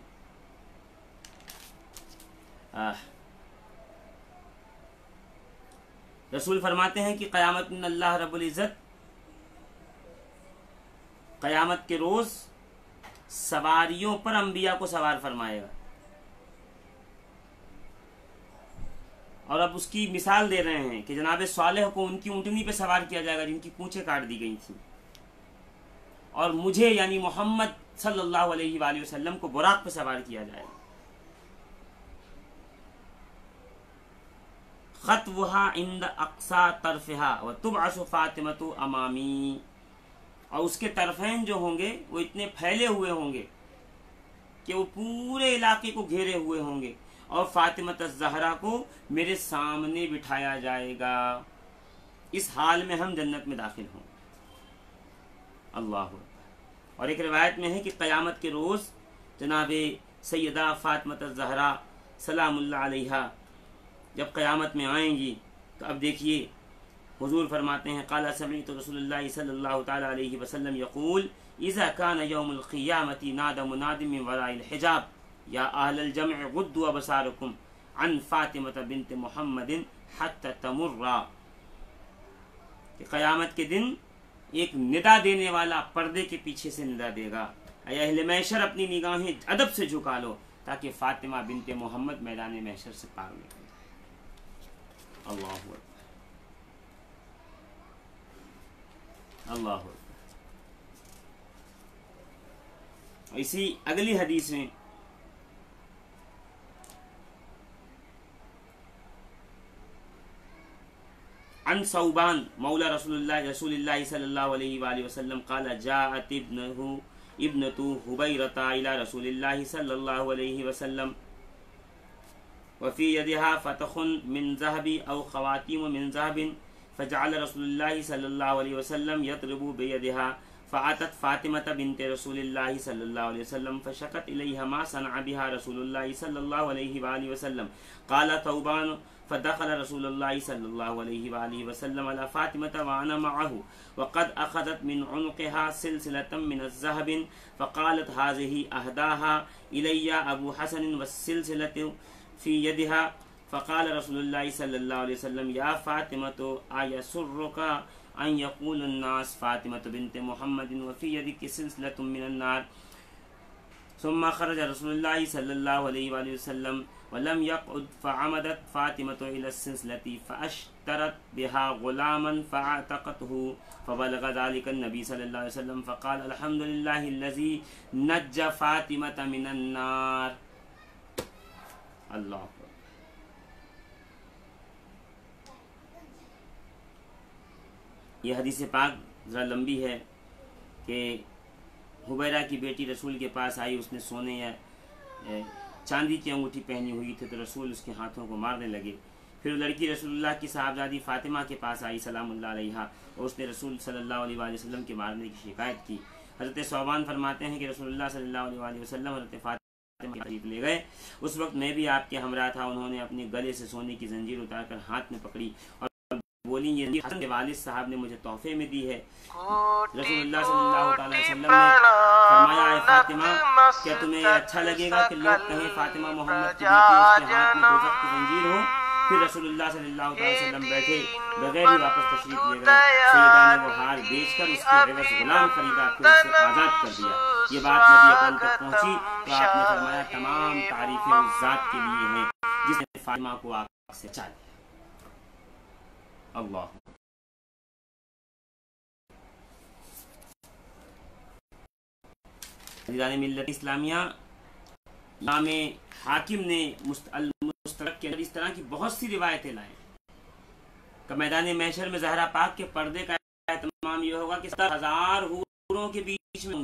رسول فرماتے ہیں کہ قیامت میں اللہ رب العزت قیامت کے روز سواریوں پر انبیاء کو سوار فرمائے گا. اور اب اس کی مثال دے رہے ہیں کہ جناب صالح کو ان کی اونٹنی پہ سوار کیا جائے گا جن کی پونچھیں کاٹ دی گئی تھیں، اور مجھے یعنی محمد صلی اللہ علیہ وآلہ وسلم کو براق پہ سوار کیا جائے گا. خطوها عند اقصى طرفها وتبعث فاطمۃ امامی. اور اس کے طرفین جو ہوں گے وہ اتنے پھیلے ہوئے ہوں گے کہ وہ پورے علاقے کو گھیرے ہوئے ہوں گے، اور فاطمۃ الزہرا کو میرے سامنے بٹھایا جائے گا. اس حال میں ہم جنت میں داخل ہوں. اللہ اکبر. اور ایک روایت میں ہے کہ قیامت کے روز جناب سیدہ فاطمۃ الزہرا سلام اللہ علیہا جب قیامت میں آئیں گی تو اب دیکھیے حضور فرماتے ہیں قال سمعت رسول اللہ صلی اللہ تعالی علیہ وسلم یقول اذا كان يوم القیامت نادى مناد من وراء الحجاب یا اہل الجمع غضوا ابصارکم عن فاطمۃ بنت محمد حتى تمر. کہ قیامت کے دن ایک ندا دینے والا پردے کے پیچھے سے ندا دے گا اے اہل محشر اپنی نگاہیں ادب سے جھکا لو تاکہ فاطمہ بنت محمد میدان محشر سے پار نکل جائے. اللہ اکبر اللہ اکبر. اسی اگلی حدیث میں عن ثوبان مولا رسول اللہ صلی اللہ علیہ وآلہ وسلم قال جاءت ابنة حبیرة الى رسول اللہ صلی اللہ علیہ وسلم وفي يدها فتخ من ذهب او خواتيم من ذهب فجعل رسول الله صلى الله عليه وسلم يضرب بيدها فأتت فاطمة بنت رسول الله صلى الله عليه وسلم فشكت إليها ما صنع بها رسول الله صلى الله عليه وآله وسلم. قال ثوبان فدخل رسول الله صلى الله عليه وآله وسلم على فاطمة وأنا معه وقد أخذت من عنقها سلسلة من الذهب فقالت هذه أهداها إلي أبو حسن والسلسلة في يدها. فقال رسول الله صلى الله عليه وسلم يا فاطمة أيسرك أن يقول الناس فاطمة بنت محمد وفي يدك سلسلة من النار. ثم خرج رسول الله صلى الله عليه وآله وسلم ولم يقعد فعمدت فاطمة إلى السلسلة فأشترت بها غلاما فاعتقته فبلغ ذلك النبي صلى الله عليه وسلم فقال الحمد لله الذي نجى فاطمة من النار. اللہ. یہ حدیث پاک ذرا لمبی ہے کہ حبیرہ کی بیٹی رسول کے پاس آئی، اس نے سونے یا چاندی کی انگوٹھی پہنی ہوئی تھی تو رسول اس کے ہاتھوں کو مارنے لگے. پھر لڑکی رسول اللہ کی صاحبزادی فاطمہ کے پاس آئی سلام اللہ علیہا اور اس نے رسول صلی اللہ علیہ وآلہ وسلم کے مارنے کی شکایت کی. حضرت ثوبان فرماتے ہیں کہ رسول اللہ صلی اللہ علیہ وآلہ وسلم حضرت فاطمہ کی طرف لے گئے. اس وقت میں بھی آپ کے ہمراہ تھا. انہوں نے اپنے گلے سے سونے کی زنجیر اتار کر ہاتھ میں پکڑی اور بولی یہ حسن کے والد صاحب نے مجھے تحفے میں دی ہے. رسول اللہ صلی اللہ تعالی وسلم نے فرمایا اے فاطمہ کیا تمہیں اچھا لگے گا کہ لوگ کہیں فاطمہ محمد کی بیٹی اس کے ہاتھ میں دوزخ کی زنجیر ہو. پھر رسول اللہ صلی اللہ تعالی وسلم بیٹھے بغیر ہی واپس تشریف لے گئے. سیدہ نے وہ ہار بیچ کر اس کے عوض غلام خریدا پھر اسے آزاد کر دیا. یہ بات نبی اکرم تک پہنچی تو آپ نے فرمایا تمام تعریفیں اس ذات کے لیے ہیں جس نے فاطمہ کو آگ سے بچا لیا۔ اللہ عزیزان ملت اسلامیہ، امام حاکم نے المستدرک کے اندر اس طرح کی بہت سی روایتیں لائیں کہ میدان محشر میں زہرا پاک کے پردے کا اہتمام یہ ہوگا کہ 70,000 حوروں کے بیچ میں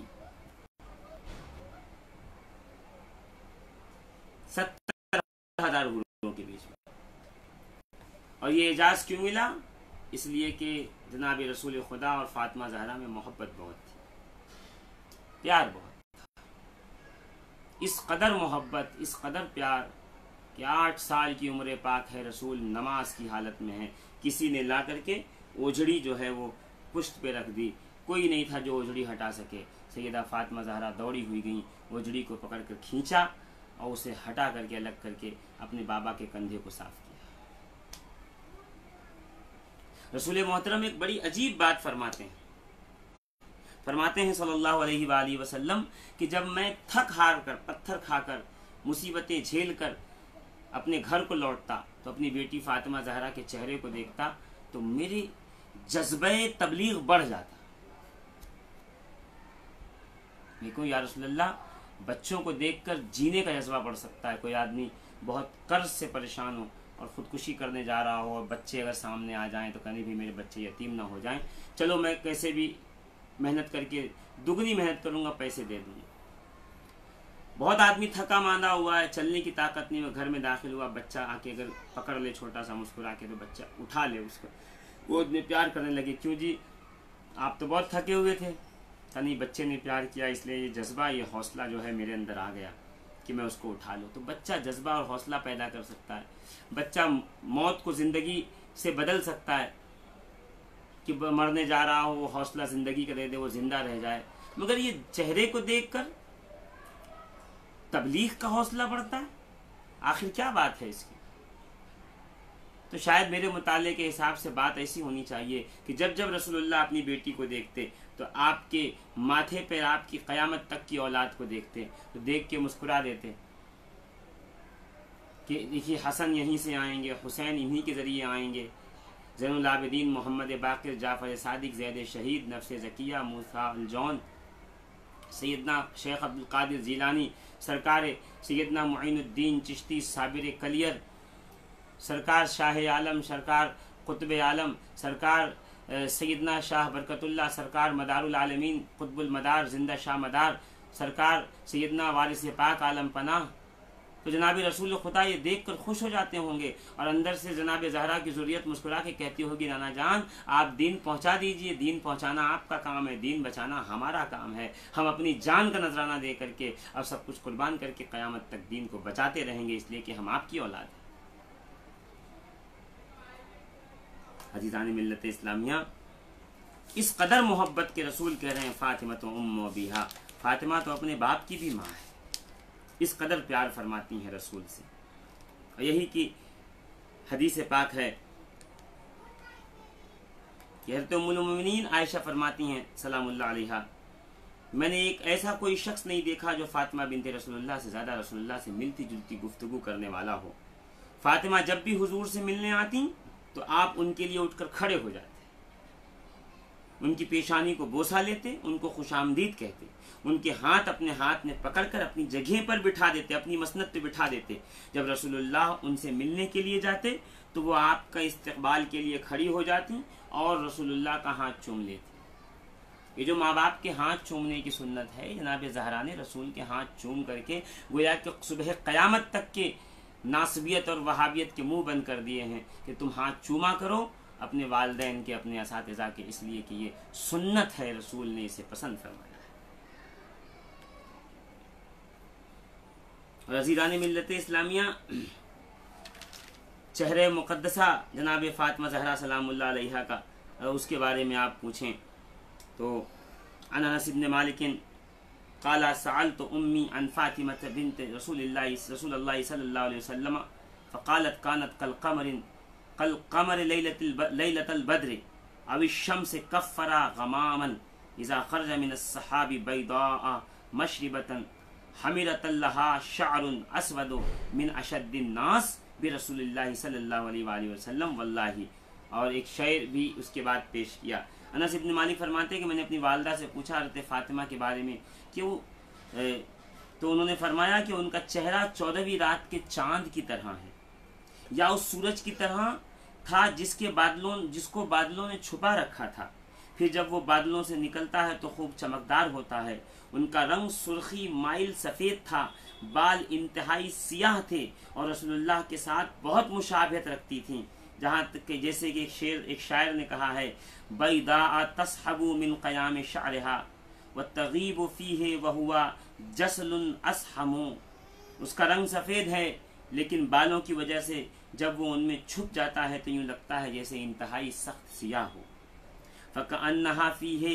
70,000 حوروں کے بیچ میں۔ اور یہ اعزاز کیوں ملا؟ اس لیے کہ جناب رسول خدا اور فاطمہ زہرا میں محبت بہت تھی، پیار بہت، اس قدر محبت، اس قدر پیار کہ 8 سال کی عمر پاک ہے، رسول نماز کی حالت میں ہے، کسی نے لا کر کے اوجھڑی جو ہے وہ پشت پہ رکھ دی، کوئی نہیں تھا جو اوجھڑی ہٹا سکے۔ سیدہ فاطمہ زہرا دوڑی ہوئی گئیں، اوجھڑی کو پکڑ کر کھینچا اور اسے ہٹا کر کے الگ کر کے اپنے بابا کے کندھے کو صاف کیا۔ رسول محترم ایک بڑی عجیب بات فرماتے ہیں صلی اللہ علیہ وآلہ وسلم کہ جب میں تھک ہار کر، پتھر کھا کر، مصیبتیں جھیل کر اپنے گھر کو لوٹتا تو اپنی بیٹی فاطمہ زہرا کے چہرے کو دیکھتا تو میرے جذبہ تبلیغ بڑھ جاتا۔ دیکھو یا رسول اللہ، بچوں کو دیکھ کر جینے کا جذبہ بڑھ سکتا ہے۔ کوئی آدمی بہت قرض سے پریشان ہو اور خودکشی کرنے جا رہا ہو، اور بچے اگر سامنے آ جائیں تو کہنے بھی میرے بچے یتیم نہ ہو جائیں، چلو میں کیسے بھی محنت کر کے دگنی محنت کروں گا، پیسے دے دوں گا۔ بہت آدمی تھکا ماندہ ہوا ہے، چلنے کی طاقت نہیں، وہ گھر میں داخل ہوا، بچہ آ کے اگر پکڑ لے چھوٹا سا مسکرا کے تو بچہ اٹھا لے، اس کو گود میں پیار کرنے لگے۔ کیوں جی آپ تو بہت تھکے ہوئے تھے؟ نہیں، بچے نے پیار کیا، اس لیے یہ جذبہ، یہ حوصلہ جو ہے میرے اندر آ گیا کہ میں اس کو اٹھا لوں۔ تو بچہ جذبہ اور حوصلہ پیدا کر سکتا ہے، بچہ موت کو زندگی سے بدل سکتا ہے کہ مرنے جا رہا ہو وہ حوصلہ زندگی کا دے دے، وہ زندہ رہ جائے۔ مگر یہ چہرے کو دیکھ کر تبلیغ کا حوصلہ بڑھتا ہے، آخر کیا بات ہے اس کی؟ تو شاید میرے مطالعے کے حساب سے بات ایسی ہونی چاہیے کہ جب جب رسول اللہ اپنی بیٹی کو دیکھتے تو آپ کے ماتھے پہ آپ کی قیامت تک کی اولاد کو دیکھتے تو دیکھ کے مسکرا دیتے کہ دیکھیے حسن یہیں سے آئیں گے، حسین انہی کے ذریعے آئیں گے، زین العابدین محمد باقر جعفر صادق زید شہید نفس زکیہ موسیٰ الجون سیدنا شیخ عبدالقادر جیلانی سرکار، سیدنا معین الدین چشتی صابر کلیر سرکار، شاہ عالم سرکار، قطب عالم سرکار، سیدنا شاہ برکت اللہ سرکار، مدار العالمین قطب المدار زندہ شاہ مدار سرکار، سیدنا وارث پاک عالم پناہ۔ تو جناب رسول خدا یہ دیکھ کر خوش ہو جاتے ہوں گے، اور اندر سے جناب زہرا کی ذریت مسکرا کے کہتی ہوگی نانا جان آپ دین پہنچا دیجئے، دین پہنچانا آپ کا کام ہے، دین بچانا ہمارا کام ہے، ہم اپنی جان کا نذرانہ دے کر کے اور سب کچھ قربان کر کے قیامت تک دین کو بچاتے رہیں گے، اس لیے کہ ہم آپ کی اولاد ہیں۔ عزیزان ملت اسلامیہ، اس قدر محبت کے رسول کہہ رہے ہیں فاطمہ تو ام ابیہا، فاطمہ تو اپنے باپ کی بھی ماں ہے، اس قدر پیار فرماتی ہیں رسول سے۔ اور یہی کی حدیث پاک ہے کہ حضرت ام المؤمنین عائشہ فرماتی ہیں سلام اللہ علیہا، میں نے ایک ایسا کوئی شخص نہیں دیکھا جو فاطمہ بنت رسول اللہ سے زیادہ رسول اللہ سے ملتی جلتی گفتگو کرنے والا ہو۔ فاطمہ جب بھی حضور سے ملنے آتی تو آپ ان کے لیے اٹھ کر کھڑے ہو جاتے، ان کی پیشانی کو بوسہ لیتے، ان کو خوش آمدید کہتے، ان کے ہاتھ اپنے ہاتھ میں پکڑ کر اپنی جگہ پر بٹھا دیتے، اپنی مسند پہ بٹھا دیتے۔ جب رسول اللہ ان سے ملنے کے لیے جاتے تو وہ آپ کا استقبال کے لیے کھڑی ہو جاتی اور رسول اللہ کا ہاتھ چوم لیتی۔ یہ جو ماں باپ کے ہاتھ چومنے کی سنت ہے، جناب زہرا نے رسول کے ہاتھ چوم کر کے گویا کہ صبح قیامت تک کے ناصبیت اور وہابیت کے منہ بند کر دیے ہیں کہ تم ہاتھ چوما کرو اپنے والدین کے، اپنے اساتذہ کے، اس لیے کہ یہ سنت ہے، رسول نے اسے پسند فرمایا ہے۔ اور عزیزان ملت اسلامیہ، چہرے مقدسہ جناب فاطمہ زہرا سلام اللہ علیہا کا اس کے بارے میں آپ پوچھیں تو عن انس بن مالک قال سألت أمي عن فاطمة بنت رسول الله صلى الله عليه وسلم فقالت كانت كالقمر ليلة البدر أو الشمس كفر غماما إذا خرج من السحاب بيضاء مشربة حمرة لها شعر أسود من أشد الناس برسول اللہ صلی اللہ علیہ وآلہ وسلم واللہ، اور ایک شعر بھی اس کے بعد پیش کیا۔ انس ابن مالک فرماتے ہیں کہ میں نے اپنی والدہ سے پوچھا حضرت فاطمہ کے بارے میں کہ وہ تو انہوں نے فرمایا کہ ان کا چہرہ 14ویں رات کے چاند کی طرح ہے، یا اس سورج کی طرح تھا جس کو بادلوں نے چھپا رکھا تھا، پھر جب وہ بادلوں سے نکلتا ہے تو خوب چمکدار ہوتا ہے۔ ان کا رنگ سرخی مائل سفید تھا، بال انتہائی سیاہ تھے، اور رسول اللہ کے ساتھ بہت مشابہت رکھتی تھیں، جہاں تک کہ جیسے کہ ایک شاعر نے کہا ہے بیضاء تصحب من قیام شعرها وتغیب فیہ وہو جسل اسحم، اس کا رنگ سفید ہے لیکن بالوں کی وجہ سے جب وہ ان میں چھپ جاتا ہے تو یوں لگتا ہے جیسے انتہائی سخت سیاہ ہو۔ فَكَأَنَّهَا فِيهِ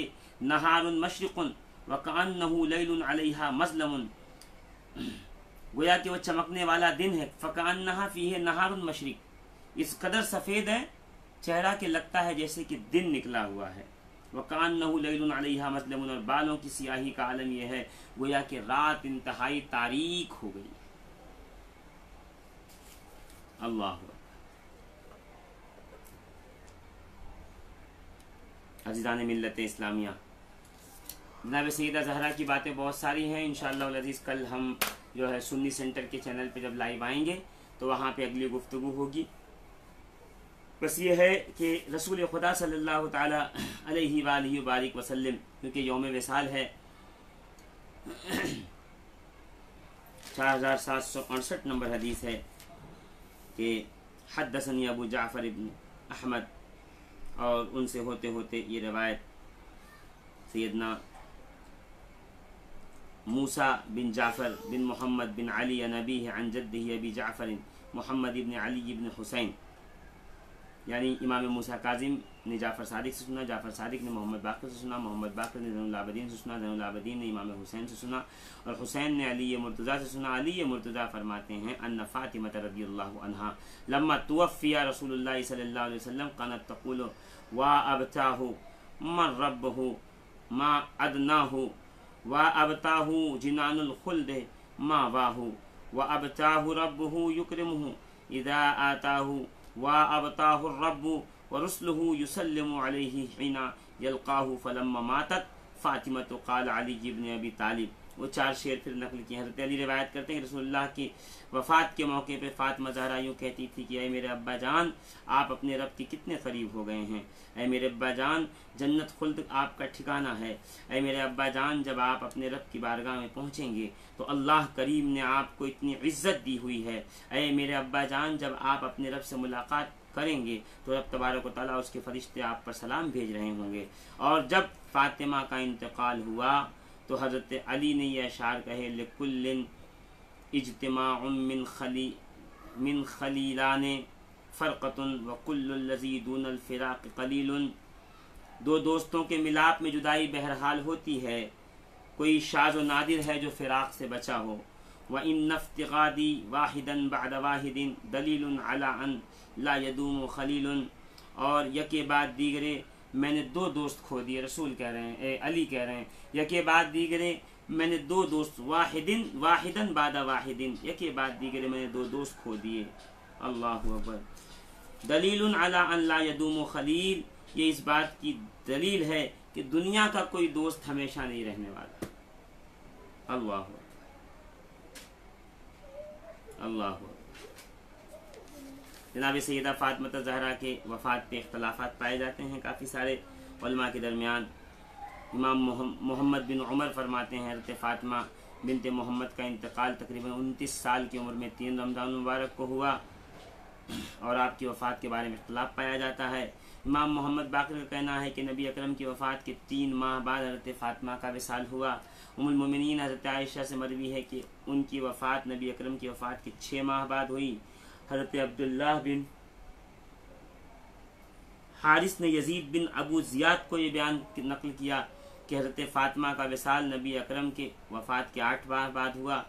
نَهَارٌ مَشْرِقٌ وَكَأَنَّهُ لَيْلٌ عَلَيْهَا مَظْلَمٌ، گویا کہ وہ چمکنے والا دن ہے۔ فَكَأَنَّهَا فِيهِ نَهَارٌ مَشْرِق، اس قدر سفید ہے چہرہ کہ لگتا ہے جیسے کہ دن نکلا ہوا ہے۔ وَكَأَنَّهُ لَيْلٌ عَلَيْهَا مَظْلَمٌ، اور بالوں کی سیاہی کا عالم یہ ہے گویا کہ رات انتہائی تاریک ہو گئی۔ اللہ عزیزان ملت اسلامیہ، جناب سیدہ زہرا کی باتیں بہت ساری ہیں، انشاءاللہ العزیز کل ہم جو ہے سنی سینٹر کے چینل پہ جب لائیو آئیں گے تو وہاں پہ اگلی گفتگو ہوگی۔ بس یہ ہے کہ رسول خدا صلی اللہ تعالی علیہ وآلہ وبارک وسلم، کیونکہ یوم وصال ہے، 4768 نمبر حدیث ہے کہ حدثنی ابو جعفر ابن احمد، اور ان سے ہوتے ہوتے یہ روایت سیدنا موسیٰ بن جعفر بن محمد بن علی عن ابیہ عن جدہ ابی جعفر محمد ابن علی ابن حسین، یعنی امام موسیٰ کاظم نے جعفر صادق سے سنا، جعفر صادق نے محمد باقر سے سنا، محمد باقر نے زین العابدین سے سنا، زین العابدین نے امام حسین سے سنا، اور حسین نے علی مرتضیٰ سے سنا۔ علی مرتضیٰ فرماتے ہیں ان فاطمہ رضی اللہ عنہا لما توفی رسول اللہ صلی اللہ علیہ وسلم كانت تقول وابتاہ من ربہ ما ادناہ وابتاہ جنان الخلد ما واہ وابتاہ ربہ یکرمہ اذا آتاہ وابتاہ الرب ورسلہ یسلم علیہ حین یلقاہ فلما ماتت فاطمہ قال علی بن ابی طالب۔ وہ 4 شعر پھر نقل کیے۔ حضرت علی روایت کرتے ہیں کہ رسول اللہ کی وفات کے موقع پہ فاطمہ زہرا یوں کہتی تھی کہ اے میرے ابا جان، آپ اپنے رب کے کتنے قریب ہو گئے ہیں، اے میرے ابا جان جنت خلد آپ کا ٹھکانہ ہے، اے میرے ابا جان جب آپ اپنے رب کی بارگاہ میں پہنچیں گے تو اللہ کریم نے آپ کو اتنی عزت دی ہوئی ہے، اے میرے ابا جان جب آپ اپنے رب سے ملاقات کریں گے تو رب تبارک و تعالیٰ اس کے فرشتے آپ پر سلام بھیج رہے ہوں گے۔ اور جب فاطمہ کا انتقال ہوا تو حضرت علی نے یہ اشعار کہے لکل اجتماع من خلیلان فرقۃ وکل الذی دون الفراق قلیل، 2 دوستوں کے ملاپ میں جدائی بہرحال ہوتی ہے، کوئی شاذ و نادر ہے جو فراق سے بچا ہو۔ وَإِنَّ افْتِقَادِي وَاحِدًا بَعْدَ وَاحِدٍ دَلِيلٌ عَلَىٰ أَن لَا يَدُومُ خَلِيلٌ، اور یکے بعد دیگرے میں نے 2 دوست کھو دیے، رسول کہہ رہے ہیں، علی کہہ رہے ہیں، یکے بعد دیگرے میں نے 2 دوست، واحدن بعد واحدن، یکے بعد دیگرے میں نے 2 دوست کھو دیے۔ اللہ اکبر۔ دلیل علی ان لا یدوم خلیل، یہ اس بات کی دلیل ہے کہ دنیا کا کوئی دوست ہمیشہ نہیں رہنے والا۔ اللہ اکبر، اللہ اکبر۔ جناب سیدہ فاطمہ زہرا کے وفات پہ اختلافات پائے جاتے ہیں کافی سارے علماء کے درمیان۔ امام محمد بن عمر فرماتے ہیں حضرت فاطمہ بنت محمد کا انتقال تقریباً 29 سال کی عمر میں 3 رمضان مبارک کو ہوا، اور آپ کی وفات کے بارے میں اختلاف پایا جاتا ہے۔ امام محمد باقر کا کہنا ہے کہ نبی اکرم کی وفات کے 3 ماہ بعد حضرت فاطمہ کا وصال ہوا۔ ام المومنین حضرت عائشہ سے مروی ہے کہ ان کی وفات نبی اکرم کی وفات کے 6 ماہ بعد ہوئی۔ حضرت عبداللہ بن حارث نے یزید بن ابو زیاد کو یہ بیان نقل کیا کہ حضرت فاطمہ کا وصال نبی اکرم کے وفات کے 8 ماہ بعد ہوا۔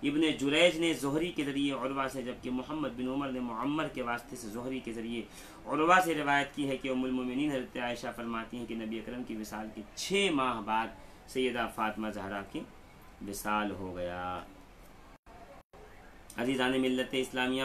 ابن جریج نے زہری کے ذریعے عروہ سے، جبکہ محمد بن عمر نے معمر کے واسطے سے زہری کے ذریعے عروہ سے روایت کی ہے کہ ام المومنین حضرت عائشہ فرماتی ہیں کہ نبی اکرم کی وصال کے 6 ماہ بعد سیدہ فاطمہ زہرا کی وصال ہو گیا۔ عزیزان ملت اسلامیہ،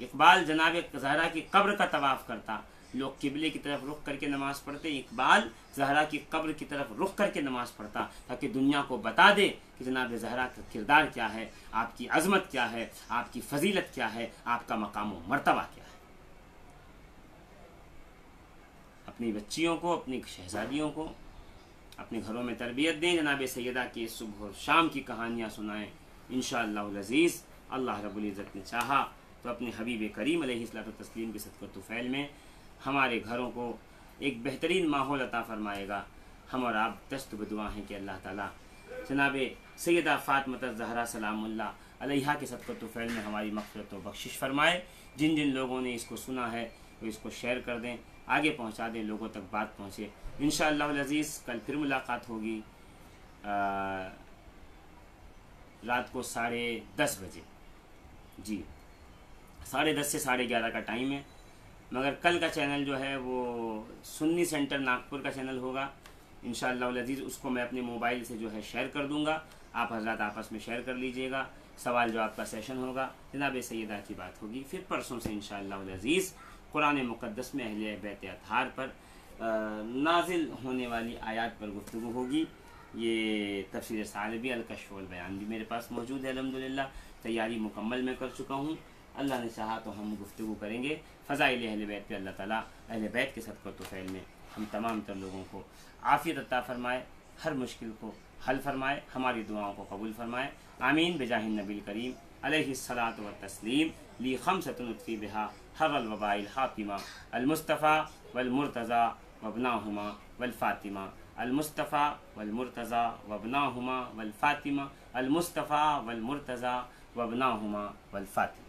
اقبال جناب زہرا کی قبر کا طواف کرتا، لوگ قبلے کی طرف رخ کر کے نماز پڑھتے، اقبال زہرا کی قبر کی طرف رخ کر کے نماز پڑھتا تاکہ دنیا کو بتا دے کہ جناب زہرا کا کردار کیا ہے، آپ کی عظمت کیا ہے، آپ کی فضیلت کیا ہے، آپ کا مقام و مرتبہ کیا ہے۔ اپنی بچیوں کو، اپنی شہزادیوں کو اپنے گھروں میں تربیت دیں، جناب سیدہ کی صبح اور شام کی کہانیاں سنائیں۔ انشاءاللہ العزیز اللہ رب العزت نے چاہا تو اپنے حبیب کریم علیہ الصلوۃ والتسلیم کے صدقہ طفیل میں ہمارے گھروں کو ایک بہترین ماحول عطا فرمائے گا۔ ہم اور آپ دست بدعا ہیں کہ اللہ تعالیٰ جناب سیدہ فاطمہ الزہرا سلام اللہ علیہا کے صدقہ طفیل میں ہماری مغفرت و بخشش فرمائے۔ جن جن لوگوں نے اس کو سنا ہے وہ اس کو شیئر کر دیں، آگے پہنچا دیں، لوگوں تک بات پہنچے۔ انشاءاللہ العزیز کل پھر ملاقات ہوگی رات کو 10:30 بجے، جی 10:30 سے 11:30 کا ٹائم ہے، مگر کل کا چینل جو ہے وہ سنی سینٹر ناگپور کا چینل ہوگا۔ انشاءاللہ العزیز اس کو میں اپنے موبائل سے جو ہے شیئر کر دوں گا، آپ حضرات آپس میں شیئر کر لیجئے گا۔ سوال جواب کا سیشن ہوگا، جناب سیدہ کی بات ہوگی۔ پھر پرسوں سے انشاءاللہ العزیز قرآن مقدس میں اہل بیت اطہار پر نازل ہونے والی آیات پر گفتگو ہوگی۔ یہ تفسیر ثعلبی الکشف والبیان بھی میرے پاس موجود ہے، الحمدللہ تیاری مکمل میں کر چکا ہوں۔ اللہ نے چاہا تو ہم گفتگو کریں گے فضائل اہل بیت پہ۔ اللہ تعالیٰ اہل بیت کے صدقہ طفیل میں ہم تمام تر لوگوں کو عافیت عطا فرمائے، ہر مشکل کو حل فرمائے، ہماری دعاؤں کو قبول فرمائے، آمین بجاہ النبی الکریم علیہ الصلاۃ والتسلیم۔ لی خمسۃ نطفی بہا حر الوباء الحاطمہ المصطفیٰ والمرتضیٰ وابناہما والفاطمہ، المصطفیٰ والمرتضیٰ وابناہما والفاطمہ، المصطفیٰ والمرتضیٰ وابناہما والفاطمہ۔